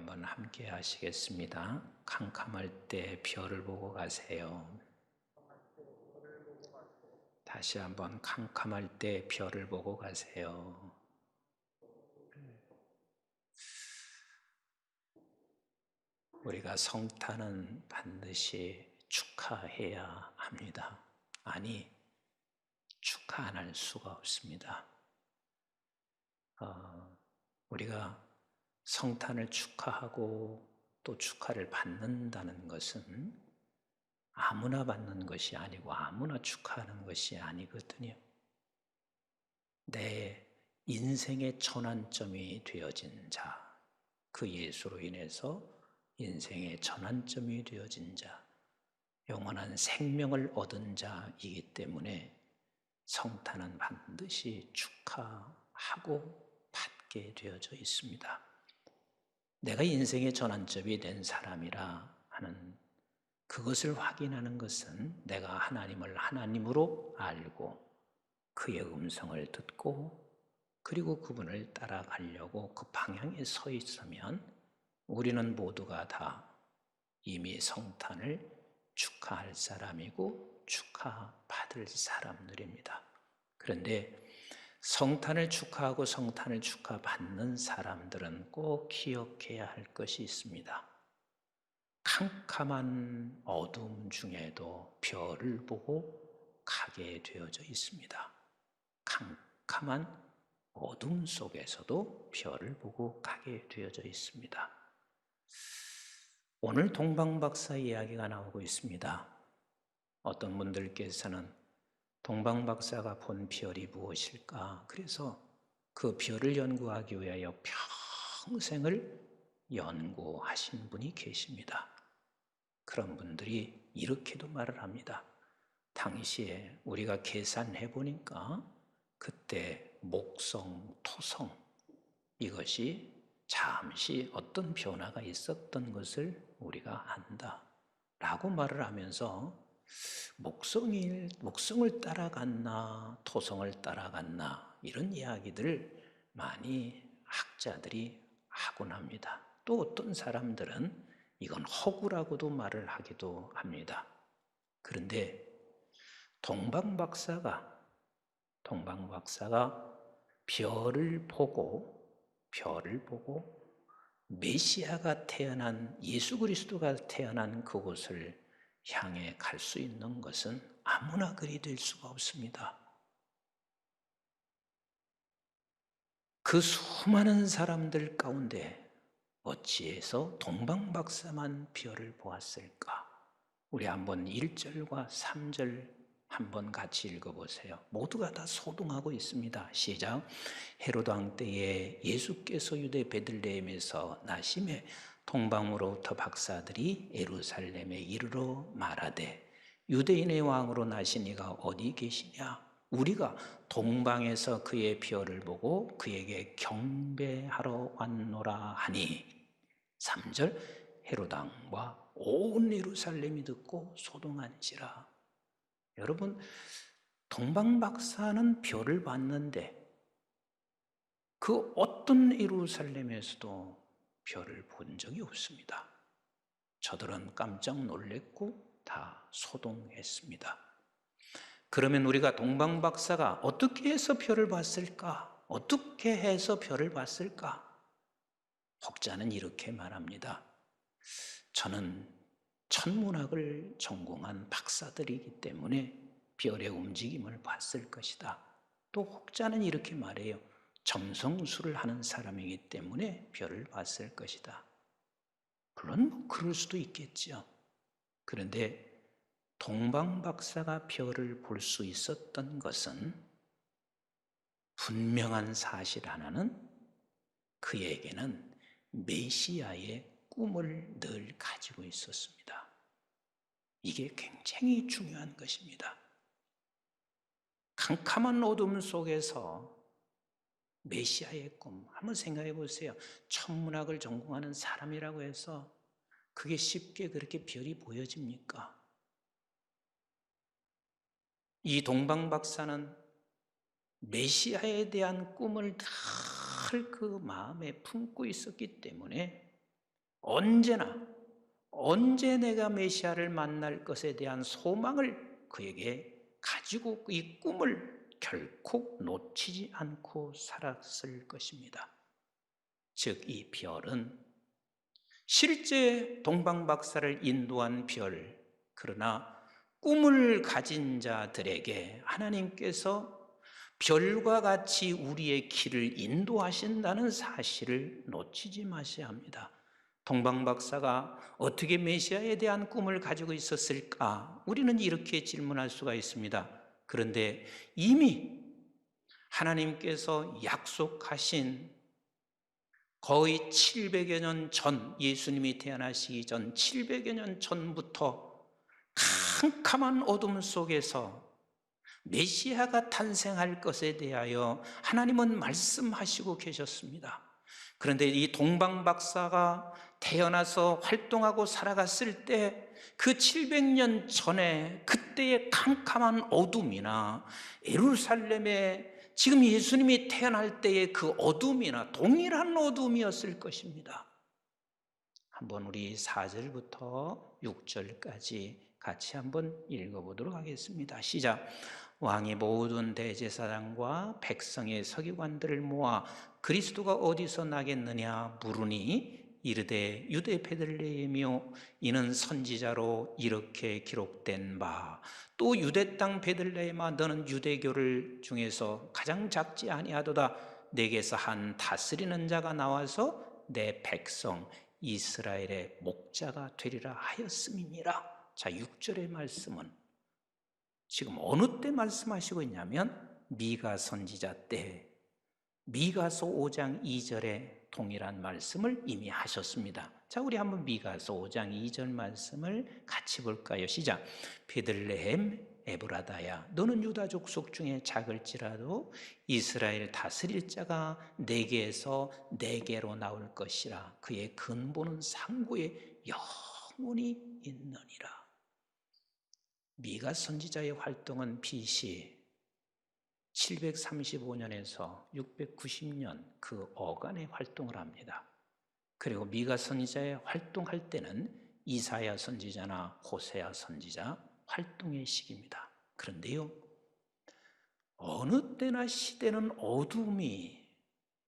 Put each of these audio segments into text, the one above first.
한번 함께 하시겠습니다. 캄캄할 때 별을 보고 가세요. 다시 한번 캄캄할 때 별을 보고 가세요. 우리가 성탄은 반드시 축하해야 합니다. 아니, 축하 안 할 수가 없습니다. 우리가 성탄을 축하하고 또 축하를 받는다는 것은 아무나 받는 것이 아니고 아무나 축하하는 것이 아니거든요. 내 인생의 전환점이 되어진 자, 그 예수로 인해서 인생의 전환점이 되어진 자, 영원한 생명을 얻은 자이기 때문에 성탄은 반드시 축하하고 받게 되어져 있습니다. 내가 인생의 전환점이 된 사람이라 하는 그것을 확인하는 것은 내가 하나님을 하나님으로 알고 그의 음성을 듣고 그리고 그분을 따라가려고 그 방향에 서 있으면 우리는 모두가 다 이미 성탄을 축하할 사람이고 축하받을 사람들입니다. 그런데 성탄을 축하하고 성탄을 축하받는 사람들은 꼭 기억해야 할 것이 있습니다. 캄캄한 어둠 중에도 별을 보고 가게 되어져 있습니다. 캄캄한 어둠 속에서도 별을 보고 가게 되어져 있습니다. 오늘 동방박사 이야기가 나오고 있습니다. 어떤 분들께서는 동방박사가 본 별이 무엇일까? 그래서 그 별을 연구하기 위하여 평생을 연구하신 분이 계십니다. 그런 분들이 이렇게도 말을 합니다. 당시에 우리가 계산해 보니까 그때 목성, 토성 이것이 잠시 어떤 변화가 있었던 것을 우리가 안다 라고 말을 하면서 목성을 따라갔나 토성을 따라갔나 이런 이야기들을 많이 학자들이 하곤 합니다. 또 어떤 사람들은 이건 허구라고도 말을 하기도 합니다. 그런데 동방박사가 별을 보고 메시아가 태어난 예수 그리스도가 태어난 그곳을 향해 갈 수 있는 것은 아무나 그리 될 수가 없습니다. 그 수많은 사람들 가운데 어찌해서 동방박사만 별을 보았을까? 우리 한번 1절과 3절 한번 같이 읽어보세요. 모두가 다 소동하고 있습니다. 시작. 헤롯 왕 때에 예수께서 유대 베들레헴에서 나심에 동방으로부터 박사들이 예루살렘에 이르러 말하되 유대인의 왕으로 나신 이가 어디 계시냐? 우리가 동방에서 그의 별을 보고 그에게 경배하러 왔노라 하니 3절 헤롯 왕과 온 예루살렘이 듣고 소동한지라. 여러분, 동방박사는 별을 봤는데 그 어떤 예루살렘에서도 별을 본 적이 없습니다. 저들은 깜짝 놀랐고 다 소동했습니다. 그러면 우리가 동방박사가 어떻게 해서 별을 봤을까? 어떻게 해서 별을 봤을까? 혹자는 이렇게 말합니다. 저는 천문학을 전공한 박사들이기 때문에 별의 움직임을 봤을 것이다. 또 혹자는 이렇게 말해요. 점성술을 하는 사람이기 때문에 별을 봤을 것이다. 물론 그럴 수도 있겠죠. 그런데 동방박사가 별을 볼 수 있었던 것은 분명한 사실 하나는 그에게는 메시아의 꿈을 늘 가지고 있었습니다. 이게 굉장히 중요한 것입니다. 캄캄한 어둠 속에서 메시아의 꿈, 한번 생각해 보세요. 천문학을 전공하는 사람이라고 해서 그게 쉽게 그렇게 별이 보여집니까? 이 동방박사는 메시아에 대한 꿈을 늘 그 마음에 품고 있었기 때문에 언제 내가 메시아를 만날 것에 대한 소망을 그에게 가지고 이 꿈을 결코 놓치지 않고 살았을 것입니다. 즉, 이 별은 실제 동방박사를 인도한 별, 그러나 꿈을 가진 자들에게 하나님께서 별과 같이 우리의 길을 인도하신다는 사실을 놓치지 마셔야 합니다. 동방박사가 어떻게 메시아에 대한 꿈을 가지고 있었을까? 우리는 이렇게 질문할 수가 있습니다. 그런데 이미 하나님께서 약속하신 거의 700여 년 전, 예수님이 태어나시기 전 700여 년 전부터 캄캄한 어둠 속에서 메시아가 탄생할 것에 대하여 하나님은 말씀하시고 계셨습니다. 그런데 이 동방박사가 태어나서 활동하고 살아갔을 때 그 700년 전에 그때의 캄캄한 어둠이나 예루살렘의 지금 예수님이 태어날 때의 그 어둠이나 동일한 어둠이었을 것입니다. 한번 우리 4절부터 6절까지 같이 한번 읽어보도록 하겠습니다. 시작. 왕이 모든 대제사장과 백성의 서기관들을 모아 그리스도가 어디서 나겠느냐 물으니 이르되 유대 베들레헴이요 이는 선지자로 이렇게 기록된 바 또 유대 땅 베들레헴아 너는 유대교를 중에서 가장 작지 아니하도다 내게서 한 다스리는 자가 나와서 내 백성 이스라엘의 목자가 되리라 하였음이니라. 자, 6절의 말씀은 지금 어느 때 말씀하시고 있냐면 미가 선지자 때 미가서 5장 2절에 동일한 말씀을 이미 하셨습니다. 자, 우리 한번 미가서 5장 2절 말씀을 같이 볼까요? 시작. 베들레헴 에브라다야 너는 유다 족속 중에 작을지라도 이스라엘 다스릴 자가 내게에서 내게로 나올 것이라 그의 근본은 상고에 영원히 있느니라. 미가 선지자의 활동은 BC 735년에서 690년 그 어간에 활동을 합니다. 그리고 미가 선지자의 활동할 때는 이사야 선지자나 호세아 선지자 활동의 시기입니다. 그런데요, 어느 때나 시대는 어둠이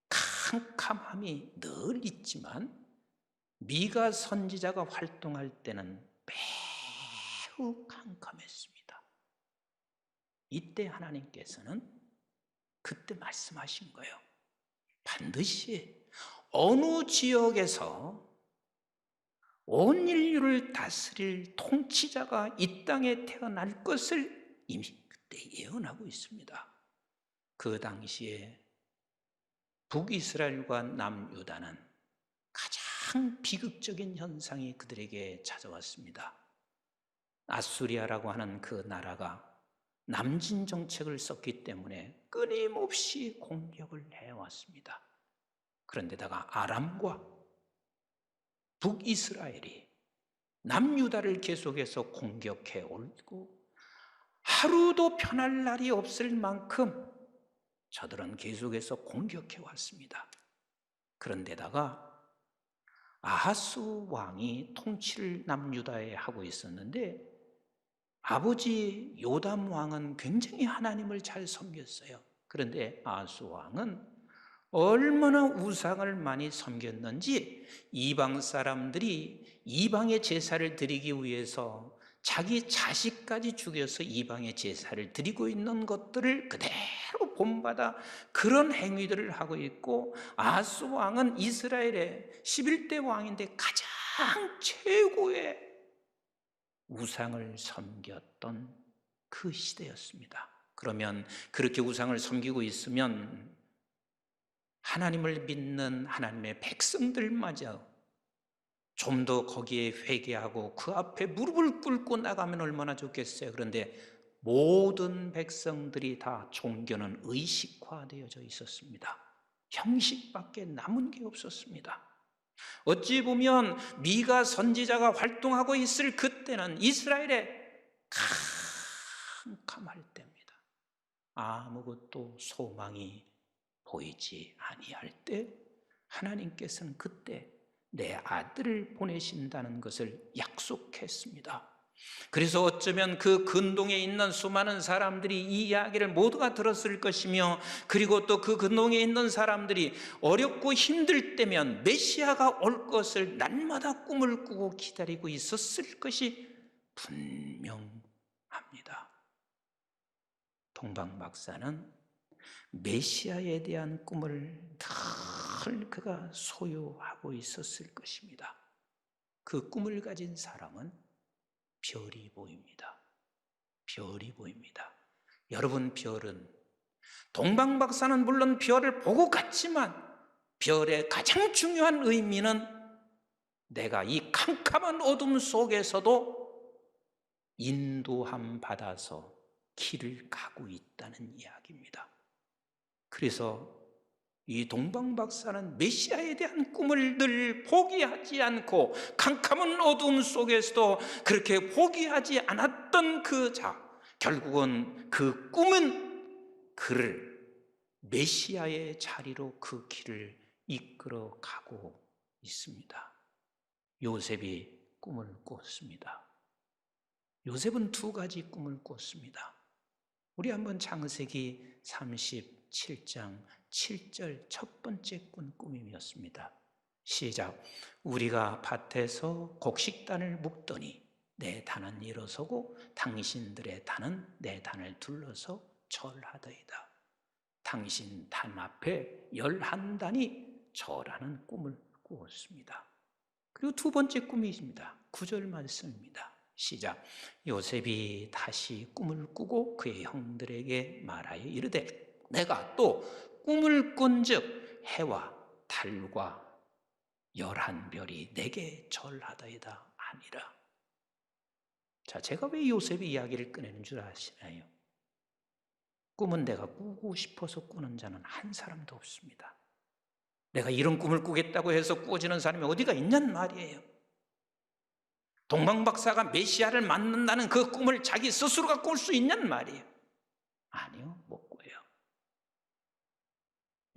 캄캄함이 늘 있지만 미가 선지자가 활동할 때는 매우 캄캄했습니다. 이때 하나님께서는 그때 말씀하신 거예요. 반드시 어느 지역에서 온 인류를 다스릴 통치자가 이 땅에 태어날 것을 이미 그때 예언하고 있습니다. 그 당시에 북이스라엘과 남유다는 가장 비극적인 현상이 그들에게 찾아왔습니다. 아수리아라고 하는 그 나라가 남진 정책을 썼기 때문에 끊임없이 공격을 해왔습니다. 그런데다가 아람과 북이스라엘이 남유다를 계속해서 공격해 오고 하루도 편할 날이 없을 만큼 저들은 계속해서 공격해 왔습니다. 그런데다가 아하스 왕이 통치를 남유다에 하고 있었는데 아버지 요담 왕은 굉장히 하나님을 잘 섬겼어요. 그런데 아하스 왕은 얼마나 우상을 많이 섬겼는지 이방 사람들이 이방의 제사를 드리기 위해서 자기 자식까지 죽여서 이방의 제사를 드리고 있는 것들을 그대로 본받아 그런 행위들을 하고 있고 아하스 왕은 이스라엘의 11대 왕인데 가장 최고의 우상을 섬겼던 그 시대였습니다. 그러면 그렇게 우상을 섬기고 있으면 하나님을 믿는 하나님의 백성들마저 좀 더 거기에 회개하고 그 앞에 무릎을 꿇고 나가면 얼마나 좋겠어요. 그런데 모든 백성들이 다 종교는 의식화되어져 있었습니다. 형식밖에 남은 게 없었습니다. 어찌 보면 미가 선지자가 활동하고 있을 그때는 이스라엘의 캄캄할 때입니다. 아무것도 소망이 보이지 아니할 때 하나님께서는 그때 내 아들을 보내신다는 것을 약속했습니다. 그래서 어쩌면 그 근동에 있는 수많은 사람들이 이 이야기를 모두가 들었을 것이며, 그리고 또 그 근동에 있는 사람들이 어렵고 힘들 때면 메시아가 올 것을 날마다 꿈을 꾸고 기다리고 있었을 것이 분명합니다. 동방 박사는 메시아에 대한 꿈을 늘 그가 소유하고 있었을 것입니다. 그 꿈을 가진 사람은 별이 보입니다. 별이 보입니다. 여러분, 별은, 동방 박사는 물론 별을 보고 갔지만 별의 가장 중요한 의미는 내가 이 캄캄한 어둠 속에서도 인도함 받아서 길을 가고 있다는 이야기입니다. 그래서 이 동방 박사는 메시아에 대한 꿈을 늘 포기하지 않고 캄캄한 어둠 속에서도 그렇게 포기하지 않았던 결국은 그 꿈은 그를 메시아의 자리로 그 길을 이끌어 가고 있습니다. 요셉이 꿈을 꿨습니다. 요셉은 두 가지 꿈을 꿨습니다. 우리 한번 창세기 37장 7절 첫 번째 꾼 꿈이었습니다. 시작. 우리가 밭에서 곡식단을 묶더니 내 단은 일어서고 당신들의 단은 내 단을 둘러서 절하더이다. 당신 단 앞에 11단이 절하는 꿈을 꾸었습니다. 그리고 두 번째 꿈이 있습니다. 9절 말씀입니다. 시작. 요셉이 다시 꿈을 꾸고 그의 형들에게 말하여 이르되 내가 또 꿈을 꾼즉 해와 달과 11별이 내게 절하더이다 하니라. 자, 제가 왜 요셉의 이야기를 꺼내는 줄 아시나요? 꿈은 내가 꾸고 싶어서 꾸는 자는 한 사람도 없습니다. 내가 이런 꿈을 꾸겠다고 해서 꾸어지는 사람이 어디가 있냔 말이에요. 동방 박사가 메시아를 만난다는 그 꿈을 자기 스스로가 꿀 수 있냔 말이에요. 아니요, 못 꿔요.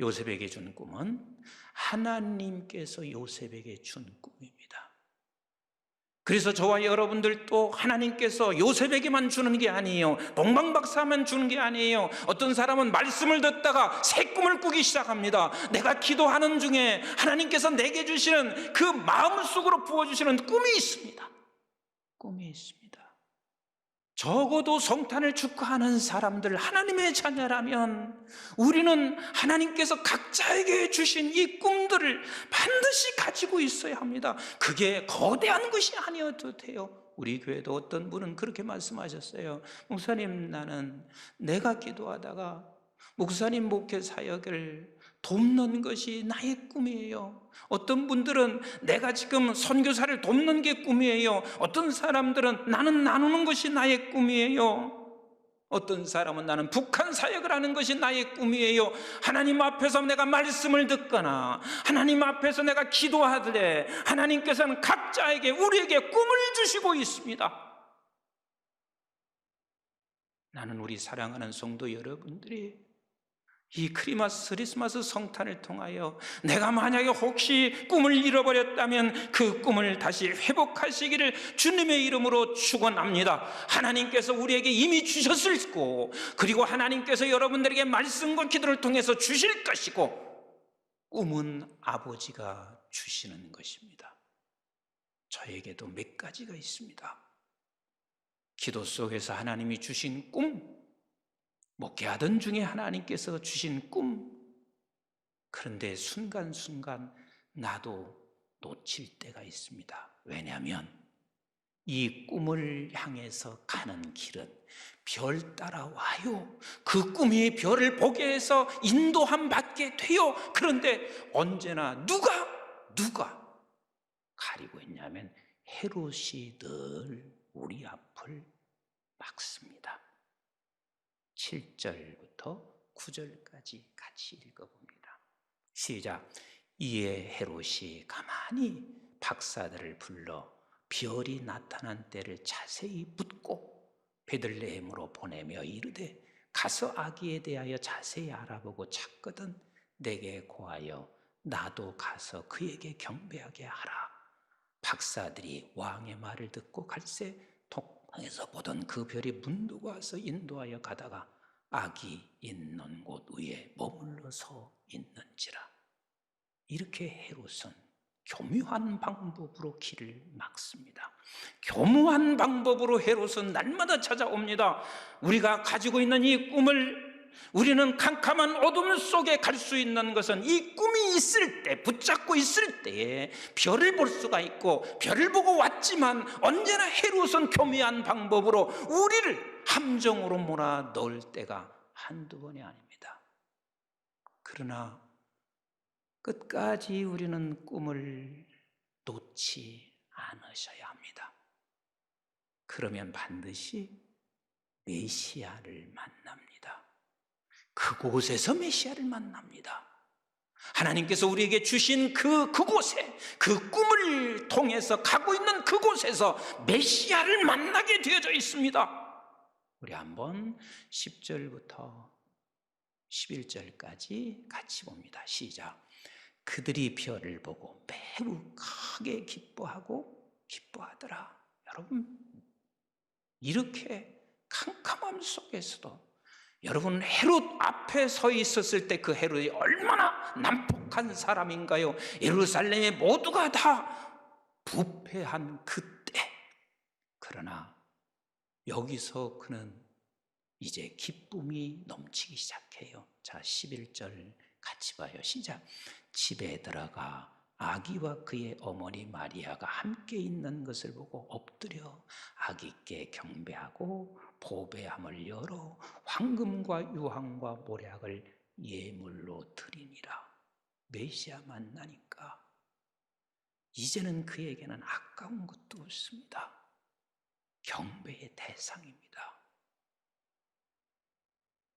요셉에게 준 꿈은 하나님께서 요셉에게 준 꿈입니다. 그래서 저와 여러분들도 하나님께서 요셉에게만 주는 게 아니에요. 동방 박사만 주는 게 아니에요. 어떤 사람은 말씀을 듣다가 새 꿈을 꾸기 시작합니다. 내가 기도하는 중에 하나님께서 내게 주시는 그 마음속으로 부어주시는 꿈이 있습니다. 꿈이 있습니다. 적어도 성탄을 축하하는 사람들, 하나님의 자녀라면 우리는 하나님께서 각자에게 주신 이 꿈들을 반드시 가지고 있어야 합니다. 그게 거대한 것이 아니어도 돼요. 우리 교회도 어떤 분은 그렇게 말씀하셨어요. 목사님, 나는 내가 기도하다가 목사님 목회 사역을 돕는 것이 나의 꿈이에요. 어떤 분들은 내가 지금 선교사를 돕는 게 꿈이에요. 어떤 사람들은 나는 나누는 것이 나의 꿈이에요. 어떤 사람은 나는 북한 사역을 하는 것이 나의 꿈이에요. 하나님 앞에서 내가 말씀을 듣거나 하나님 앞에서 내가 기도하되 하나님께서는 각자에게 우리에게 꿈을 주시고 있습니다. 나는 우리 사랑하는 성도 여러분들이 이 크리스마스 성탄을 통하여 내가 만약에 혹시 꿈을 잃어버렸다면 그 꿈을 다시 회복하시기를 주님의 이름으로 축원합니다. 하나님께서 우리에게 이미 주셨을 거고, 그리고 하나님께서 여러분들에게 말씀과 기도를 통해서 주실 것이고, 꿈은 아버지가 주시는 것입니다. 저에게도 몇 가지가 있습니다. 기도 속에서 하나님이 주신 꿈, 목회하던 중에 하나님께서 주신 꿈, 그런데 순간순간 나도 놓칠 때가 있습니다. 왜냐하면 이 꿈을 향해서 가는 길은 별 따라와요. 그 꿈이 별을 보게 해서 인도함 받게 돼요. 그런데 언제나 누가 가리고 있냐면 헤롯이 늘 우리 앞을 막습니다. 7절부터 9절까지 같이 읽어봅니다. 시작. 이에 헤롯이 가만히 박사들을 불러 별이 나타난 때를 자세히 묻고 베들레헴으로 보내며 이르되 가서 아기에 대하여 자세히 알아보고 찾거든 내게 고하여 나도 가서 그에게 경배하게 하라. 박사들이 왕의 말을 듣고 갈새 동방에서 보던 그 별이 문두고 와서 인도하여 가다가 악이 있는 곳 위에 머물러 서 있는지라. 이렇게 헤롯은 교묘한 방법으로 길을 막습니다. 교묘한 방법으로 헤롯은 날마다 찾아옵니다. 우리가 가지고 있는 이 꿈을 우리는 캄캄한 어둠 속에 갈 수 있는 것은 이 꿈이 있을 때, 붙잡고 있을 때에 별을 볼 수가 있고, 별을 보고 왔지만 언제나 헤롯은 교묘한 방법으로 우리를 함정으로 몰아 넣을 때가 한두 번이 아닙니다. 그러나 끝까지 우리는 꿈을 놓지 않으셔야 합니다. 그러면 반드시 메시아를 만납니다. 그곳에서 메시아를 만납니다. 하나님께서 우리에게 주신 그곳에, 그 꿈을 통해서 가고 있는 그곳에서 메시아를 만나게 되어져 있습니다. 우리 한번 10절부터 11절까지 같이 봅니다. 시작. 그들이 별을 보고 매우 크게 기뻐하더라. 여러분, 이렇게 캄캄함 속에서도 여러분, 헤롯 앞에 서 있었을 때 그 헤롯이 얼마나 난폭한 사람인가요? 예루살렘의 모두가 다 부패한 그때. 그러나 여기서 그는 이제 기쁨이 넘치기 시작해요. 자, 11절 같이 봐요. 시작. 집에 들어가 아기와 그의 어머니 마리아가 함께 있는 것을 보고 엎드려 아기께 경배하고 보배함을 열어 황금과 유황과 모략을 예물로 드리니라. 메시아 만나니까 이제는 그에게는 아까운 것도 없습니다. 경배의 대상입니다.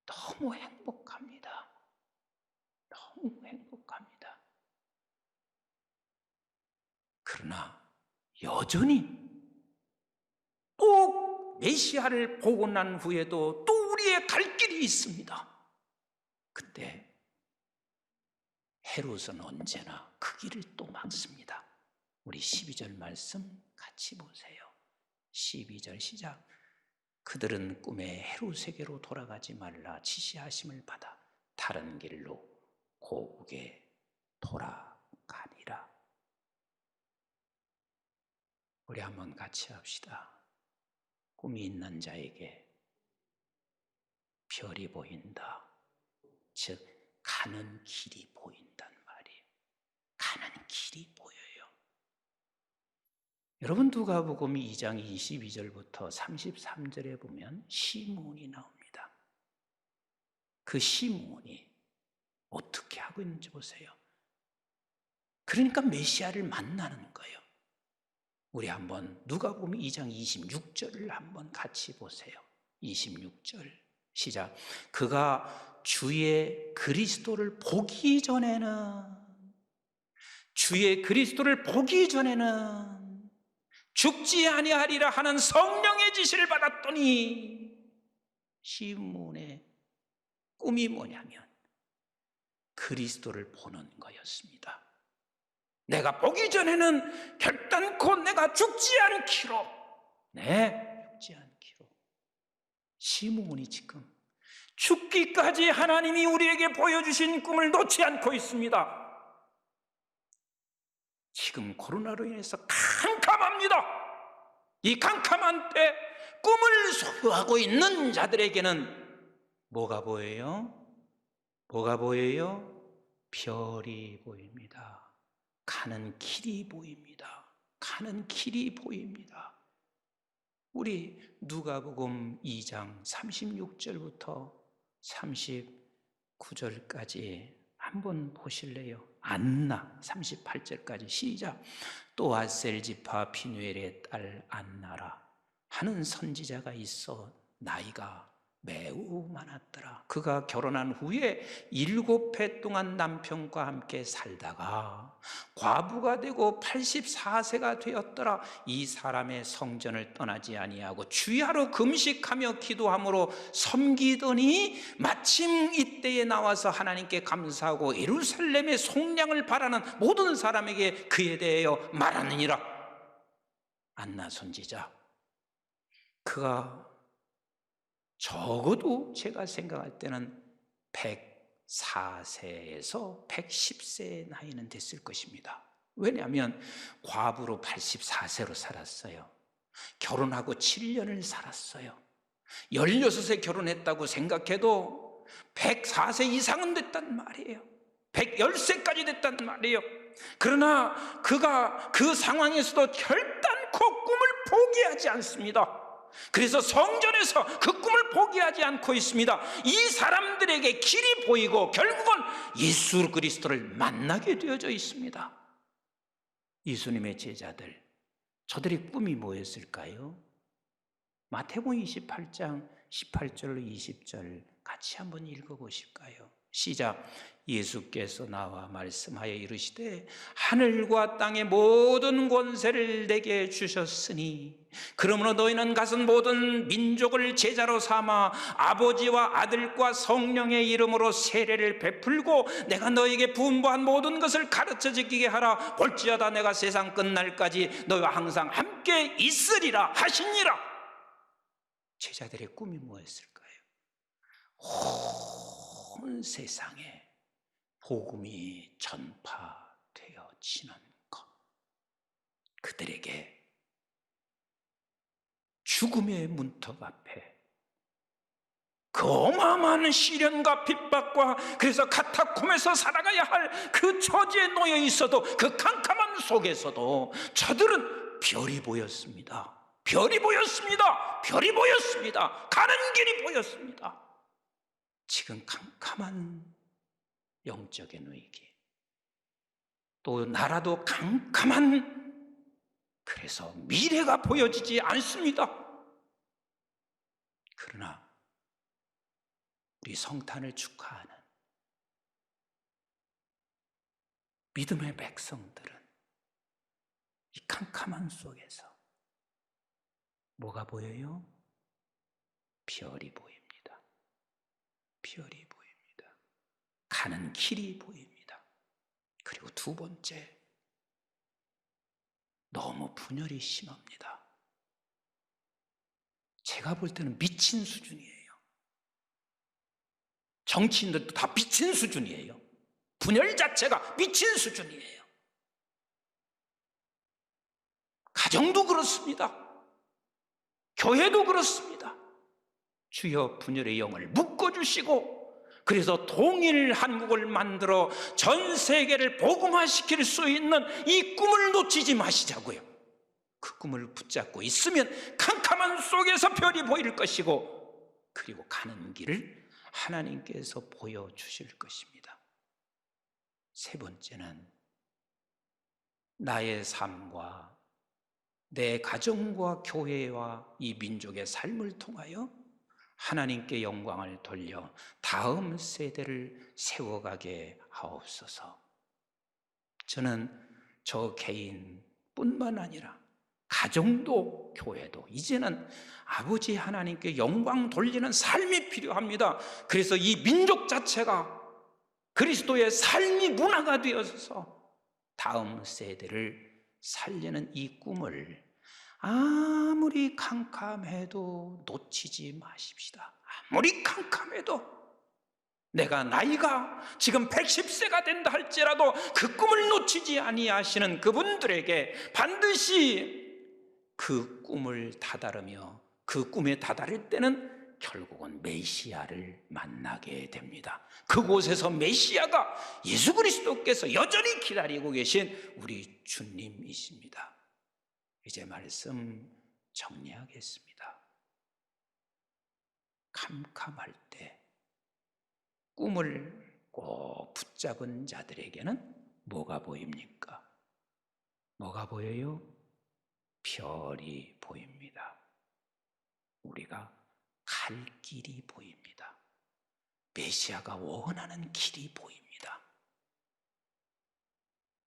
너무 행복합니다. 너무 행복합니다. 그러나 여전히 또 메시아를 보고 난 후에도 또 우리의 갈 길이 있습니다. 근데 헤롯은 언제나 그 길을 또 막습니다. 우리 12절 말씀 같이 보세요. 12절 시작. 그들은 꿈에 헤롯에게로 돌아가지 말라 지시하심을 받아 다른 길로 고국에 돌아가니라. 우리 한번 같이 합시다. 꿈이 있는 자에게 별이 보인다. 즉 가는 길이 보인단 말이에요. 가는 길이 보여요. 여러분, 누가복음 2장 22절부터 33절에 보면 시므온이 나옵니다. 그 시므온이 어떻게 하고 있는지 보세요. 그러니까 메시아를 만나는 거예요. 우리 한번 누가복음 2장 26절을 한번 같이 보세요. 26절 시작. 그가 주의 그리스도를 보기 전에는 죽지 아니하리라 하는 성령의 지시를 받았더니, 시므온의 꿈이 뭐냐면 그리스도를 보는 거였습니다. 내가 보기 전에는 결단코 내가 죽지 않기로, 죽지 않기로. 시므온이 지금 죽기까지 하나님이 우리에게 보여주신 꿈을 놓지 않고 있습니다. 지금 코로나로 인해서 캄캄합니다. 이 캄캄한 때 꿈을 소유하고 있는 자들에게는 뭐가 보여요? 뭐가 보여요? 별이 보입니다. 가는 길이 보입니다. 가는 길이 보입니다. 우리 누가복음 2장 36절부터 39절까지 한번 보실래요? 안나 38절까지 시작. 또 아셀지파 비누엘의 딸 안나라 하는 선지자가 있어 나이가 매우 많았더라. 그가 결혼한 후에 7해 동안 남편과 함께 살다가 과부가 되고 84세가 되었더라. 이 사람의 성전을 떠나지 아니하고 주야로 금식하며 기도함으로 섬기더니 마침 이때에 나와서 하나님께 감사하고 예루살렘의 속량을 바라는 모든 사람에게 그에 대하여 말하느니라. 안나 선지자, 그가 적어도 제가 생각할 때는 104세에서 110세의 나이는 됐을 것입니다. 왜냐하면 과부로 84세로 살았어요. 결혼하고 7년을 살았어요. 16세 결혼했다고 생각해도 104세 이상은 됐단 말이에요. 110세까지 됐단 말이에요. 그러나 그가 그 상황에서도 결단코 꿈을 포기하지 않습니다. 그래서 성전에서 그 꿈을 포기하지 않고 있습니다. 이 사람들에게 길이 보이고 결국은 예수 그리스도를 만나게 되어져 있습니다. 예수님의 제자들, 저들의 꿈이 뭐였을까요? 마태복음 28장 18절로 20절 같이 한번 읽어보실까요? 시작. 예수께서 나와 말씀하여 이르시되 하늘과 땅의 모든 권세를 내게 주셨으니 그러므로 너희는 가서 모든 민족을 제자로 삼아 아버지와 아들과 성령의 이름으로 세례를 베풀고 내가 너희에게 분부한 모든 것을 가르쳐 지키게 하라. 볼지어다 내가 세상 끝날까지 너희와 항상 함께 있으리라 하시니라. 제자들의 꿈이 뭐였을까요? 온 세상에 복음이 전파되어지는 것, 그들에게 죽음의 문턱 앞에 그 어마어마한 시련과 핍박과 그래서 카타콤에서 살아가야 할 그 처지에 놓여 있어도 그 캄캄한 속에서도 저들은 별이 보였습니다. 별이 보였습니다. 별이 보였습니다. 가는 길이 보였습니다. 지금 캄캄한 영적인 위기, 또 나라도 캄캄한, 그래서 미래가 보여지지 않습니다. 그러나 우리 성탄을 축하하는 믿음의 백성들은 이 캄캄한 속에서 뭐가 보여요? 별이 보입니다. 별이 보입니다. 가는 길이 보입니다. 그리고 두 번째, 너무 분열이 심합니다. 제가 볼 때는 미친 수준이에요. 정치인들도 다 미친 수준이에요. 분열 자체가 미친 수준이에요. 가정도 그렇습니다. 교회도 그렇습니다. 주여 분열의 영을 묶어주시고 그래서 통일 한국을 만들어 전 세계를 복음화시킬 수 있는 이 꿈을 놓치지 마시자고요. 그 꿈을 붙잡고 있으면 캄캄한 속에서 별이 보일 것이고 그리고 가는 길을 하나님께서 보여주실 것입니다. 세 번째는 나의 삶과 내 가정과 교회와 이 민족의 삶을 통하여 하나님께 영광을 돌려 다음 세대를 세워가게 하옵소서. 저는 저 개인뿐만 아니라 가정도 교회도 이제는 아버지 하나님께 영광 돌리는 삶이 필요합니다. 그래서 이 민족 자체가 그리스도의 삶이 문화가 되어서 다음 세대를 살리는 이 꿈을 아무리 캄캄해도 놓치지 마십시다. 아무리 캄캄해도 내가 나이가 지금 110세가 된다 할지라도 그 꿈을 놓치지 아니하시는 그분들에게 반드시 그 꿈을 다다르며 그 꿈에 다다를 때는 결국은 메시아를 만나게 됩니다. 그곳에서 메시아가 예수 그리스도께서 여전히 기다리고 계신 우리 주님이십니다. 이제 말씀 정리하겠습니다. 캄캄할 때 꿈을 꼭 붙잡은 자들에게는 뭐가 보입니까? 뭐가 보여요? 별이 보입니다. 우리가 갈 길이 보입니다. 메시아가 원하는 길이 보입니다.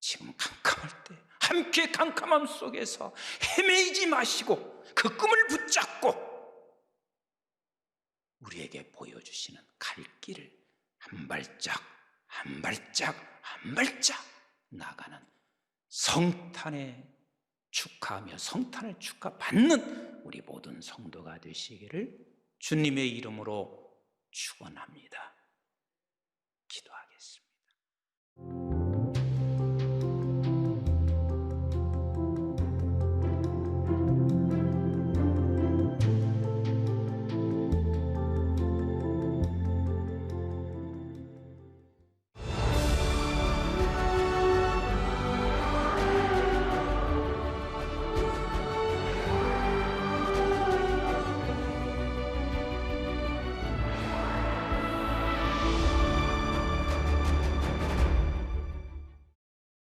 지금 캄캄 함께 캄캄함 속에서 헤매이지 마시고 그 꿈을 붙잡고 우리에게 보여주시는 갈 길을 한 발짝 한 발짝 한 발짝 나가는 성탄에 축하하며 성탄을 축하받는 우리 모든 성도가 되시기를 주님의 이름으로 축원합니다. 기도하겠습니다.